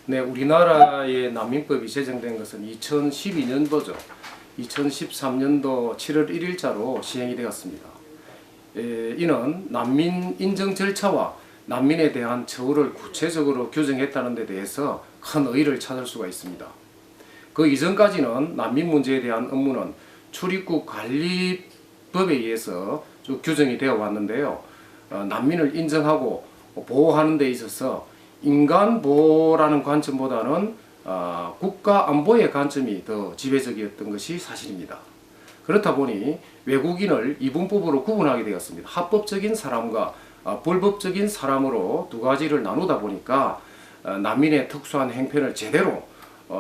네, 우리나라의 난민법이 제정된 것은 2012년도죠. 2013년도 7월 1일자로 시행이 되었습니다. 이는 난민 인정 절차와 난민에 대한 처우를 구체적으로 규정했다는 데 대해서 큰 의의를 찾을 수가 있습니다. 그 이전까지는 난민 문제에 대한 업무는 출입국 관리법에 의해서 쭉 규정이 되어 왔는데요. 난민을 인정하고 보호하는 데 있어서 인간 보호라는 관점보다는 국가 안보의 관점이 더 지배적이었던 것이 사실입니다. 그렇다 보니 외국인을 이분법으로 구분하게 되었습니다. 합법적인 사람과 불법적인 사람으로 두 가지를 나누다 보니까 난민의 특수한 행편을 제대로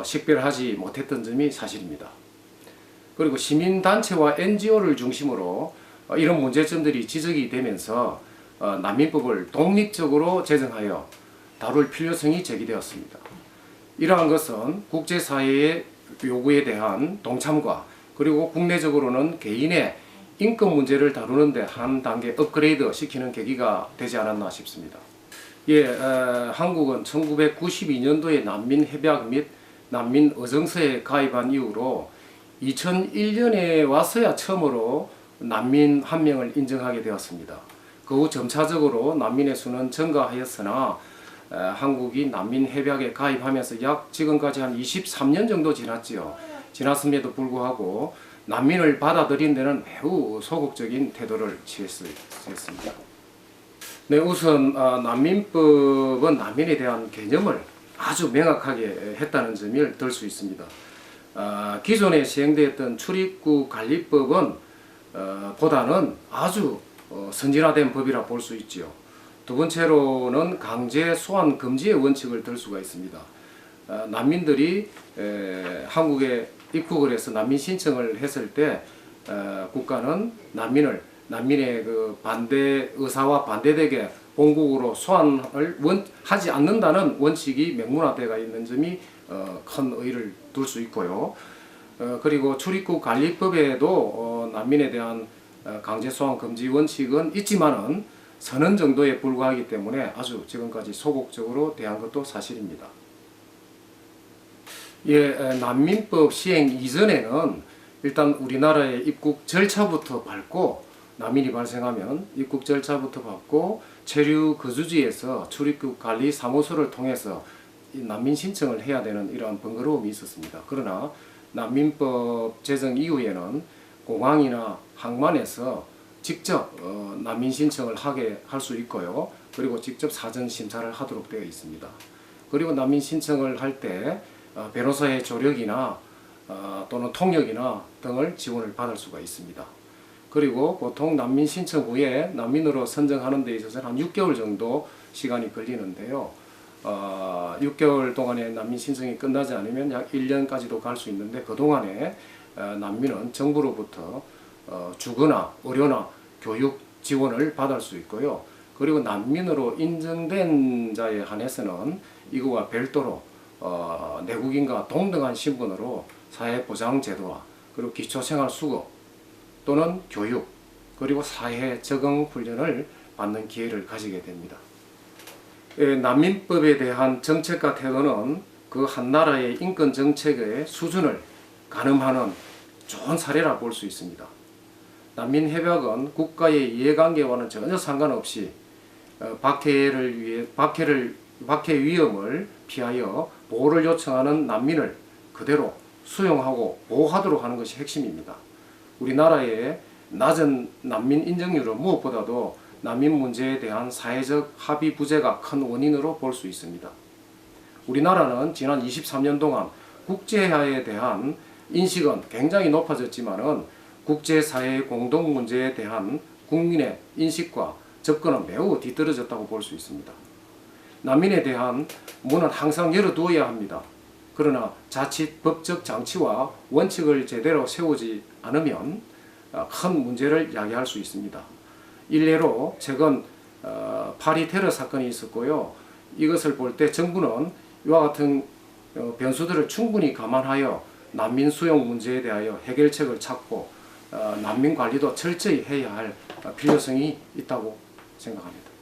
식별하지 못했던 점이 사실입니다. 그리고 시민단체와 NGO를 중심으로 이런 문제점들이 지적이 되면서 난민법을 독립적으로 제정하여 다룰 필요성이 제기되었습니다. 이러한 것은 국제사회의 요구에 대한 동참과 그리고 국내적으로는 개인의 인권 문제를 다루는데 한 단계 업그레이드 시키는 계기가 되지 않았나 싶습니다. 한국은 1992년도에 난민 협약 및 난민 의정서에 가입한 이후로 2001년에 와서야 처음으로 난민 한 명을 인정하게 되었습니다. 그 후 점차적으로 난민의 수는 증가하였으나 한국이 난민 협약에 가입하면서 약 지금까지 한 23년 정도 지났지요. 지났음에도 불구하고 난민을 받아들인 데는 매우 소극적인 태도를 취했습니다. 네, 우선 난민법은 난민에 대한 개념을 아주 명확하게 했다는 점을 들 수 있습니다. 기존에 시행되었던 출입국 관리법은 보다는 아주 선진화된 법이라 볼 수 있지요. 두 번째로는 강제 소환 금지의 원칙을 들 수가 있습니다. 난민들이 한국에 입국을 해서 난민 신청을 했을 때 국가는 난민의 그 반대 의사와 반대되게 본국으로 소환을 하지 않는다는 원칙이 명문화되어 있는 점이 큰 의의를 둘 수 있고요. 그리고 출입국 관리법에도 난민에 대한 강제 소환 금지 원칙은 있지만은 선언 정도에 불과하기 때문에 아주 지금까지 소극적으로 대한 것도 사실입니다. 난민법 시행 이전에는 일단 우리나라의 입국 절차부터 밟고 난민이 발생하면 입국 절차부터 밟고 체류 거주지에서 출입국 관리 사무소를 통해서 난민 신청을 해야 되는 이러한 번거로움이 있었습니다. 그러나 난민법 제정 이후에는 공항이나 항만에서 직접 난민 신청을 할 수 있고요. 그리고 직접 사전 심사를 하도록 되어 있습니다. 그리고 난민 신청을 할 때 변호사의 조력이나 또는 통역이나 등을 지원을 받을 수가 있습니다. 그리고 보통 난민 신청 후에 난민으로 선정하는 데 있어서는 한 6개월 정도 시간이 걸리는데요. 6개월 동안에 난민 신청이 끝나지 않으면 약 1년까지도 갈 수 있는데 그동안에 난민은 정부로부터 주거나 의료나 교육 지원을 받을 수 있고요. 그리고 난민으로 인정된 자에 한해서는 이거와 별도로 내국인과 동등한 신분으로 사회보장제도와 그리고 기초생활수급 또는 교육 그리고 사회 적응 훈련을 받는 기회를 가지게 됩니다. 난민법에 대한 정책과 태도는 그 한 나라의 인권 정책의 수준을 가늠하는 좋은 사례라 볼 수 있습니다. 난민 협약은 국가의 이해관계와는 전혀 상관없이 박해 위험을 피하여 보호를 요청하는 난민을 그대로 수용하고 보호하도록 하는 것이 핵심입니다. 우리나라의 낮은 난민 인정률은 무엇보다도 난민 문제에 대한 사회적 합의 부재가 큰 원인으로 볼 수 있습니다. 우리나라는 지난 23년 동안 국제화에 대한 인식은 굉장히 높아졌지만은 국제사회의 공동 문제에 대한 국민의 인식과 접근은 매우 뒤떨어졌다고 볼 수 있습니다. 난민에 대한 문은 항상 열어두어야 합니다. 그러나 자칫 법적 장치와 원칙을 제대로 세우지 않으면 큰 문제를 야기할 수 있습니다. 일례로 최근 파리 테러 사건이 있었고요. 이것을 볼 때 정부는 이와 같은 변수들을 충분히 감안하여 난민 수용 문제에 대하여 해결책을 찾고 난민 관리도 철저히 해야 할 필요성이 있다고 생각합니다.